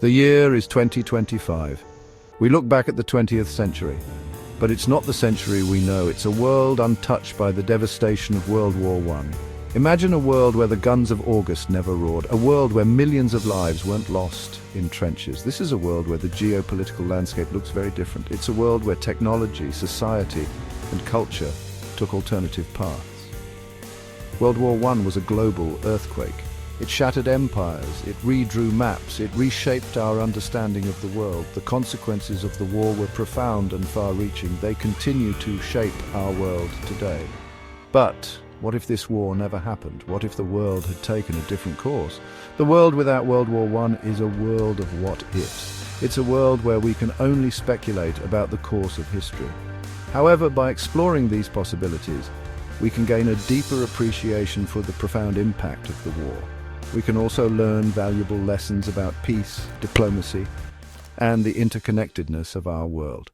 The year is 2025. We look back at the 20th century, but it's not the century we know. It's a world untouched by the devastation of World War I. Imagine a world where the guns of August never roared, a world where millions of lives weren't lost in trenches. This is a world where the geopolitical landscape looks very different. It's a world where technology, society, and culture took alternative paths. World War I was a global earthquake. It shattered empires, it redrew maps, it reshaped our understanding of the world. The consequences of the war were profound and far-reaching. They continue to shape our world today. But what if this war never happened? What if the world had taken a different course? The world without World War I is a world of what-ifs. It's a world where we can only speculate about the course of history. However, by exploring these possibilities, we can gain a deeper appreciation for the profound impact of the war. We can also learn valuable lessons about peace, diplomacy, and the interconnectedness of our world.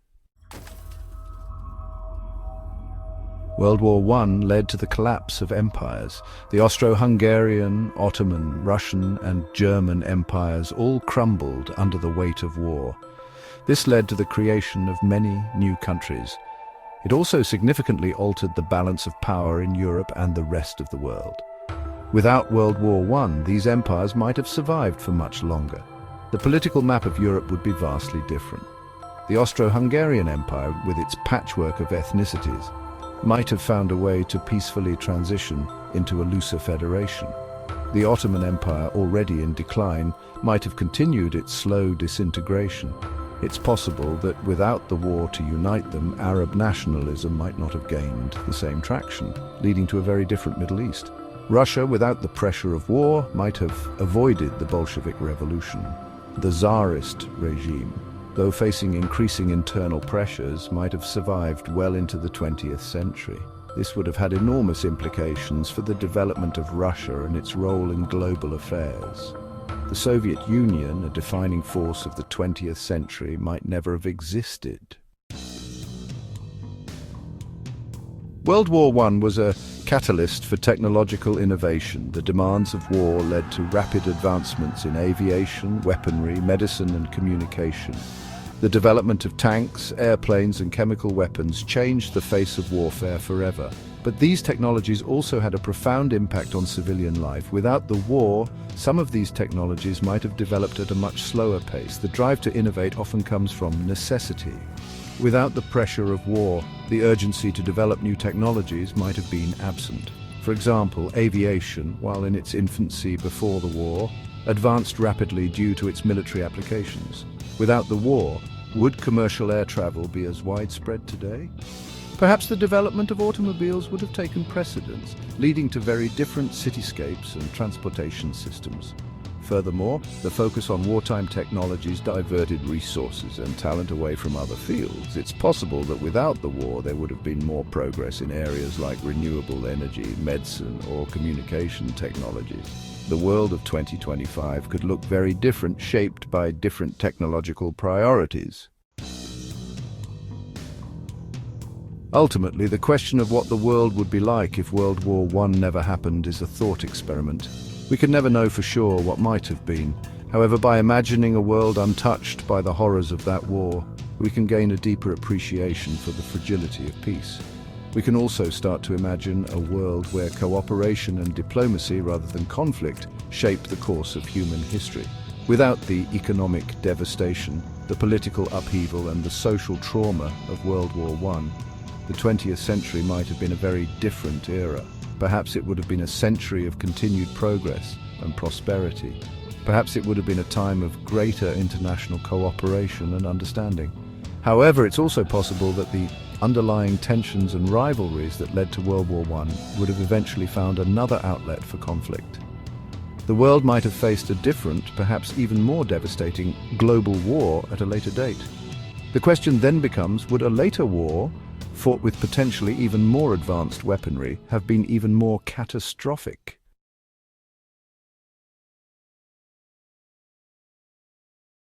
World War I led to the collapse of empires. The Austro-Hungarian, Ottoman, Russian, and German empires all crumbled under the weight of war. This led to the creation of many new countries. It also significantly altered the balance of power in Europe and the rest of the world. Without World War I, these empires might have survived for much longer. The political map of Europe would be vastly different. The Austro-Hungarian Empire, with its patchwork of ethnicities, might have found a way to peacefully transition into a looser federation. The Ottoman Empire, already in decline, might have continued its slow disintegration. It's possible that without the war to unite them, Arab nationalism might not have gained the same traction, leading to a very different Middle East. Russia, without the pressure of war, might have avoided the Bolshevik Revolution. The Tsarist regime, though facing increasing internal pressures, might have survived well into the 20th century. This would have had enormous implications for the development of Russia and its role in global affairs. The Soviet Union, a defining force of the 20th century, might never have existed. World War I was a catalyst for technological innovation. The demands of war led to rapid advancements in aviation, weaponry, medicine, and communication. The development of tanks, airplanes, and chemical weapons changed the face of warfare forever. But these technologies also had a profound impact on civilian life. Without the war, some of these technologies might have developed at a much slower pace. The drive to innovate often comes from necessity. Without the pressure of war, the urgency to develop new technologies might have been absent. For example, aviation, while in its infancy before the war, advanced rapidly due to its military applications. Without the war, would commercial air travel be as widespread today? Perhaps the development of automobiles would have taken precedence, leading to very different cityscapes and transportation systems. Furthermore, the focus on wartime technologies diverted resources and talent away from other fields. It's possible that without the war there would have been more progress in areas like renewable energy, medicine, or communication technologies. The world of 2025 could look very different, shaped by different technological priorities. Ultimately, the question of what the world would be like if World War I never happened is a thought experiment. We can never know for sure what might have been. However, by imagining a world untouched by the horrors of that war, we can gain a deeper appreciation for the fragility of peace. We can also start to imagine a world where cooperation and diplomacy, rather than conflict, shape the course of human history. Without the economic devastation, the political upheaval, and the social trauma of World War I, the 20th century might have been a very different era. Perhaps it would have been a century of continued progress and prosperity. Perhaps it would have been a time of greater international cooperation and understanding. However, it's also possible that the underlying tensions and rivalries that led to World War I would have eventually found another outlet for conflict. The world might have faced a different, perhaps even more devastating, global war at a later date. The question then becomes, would a later war, fought with potentially even more advanced weaponry, have been even more catastrophic?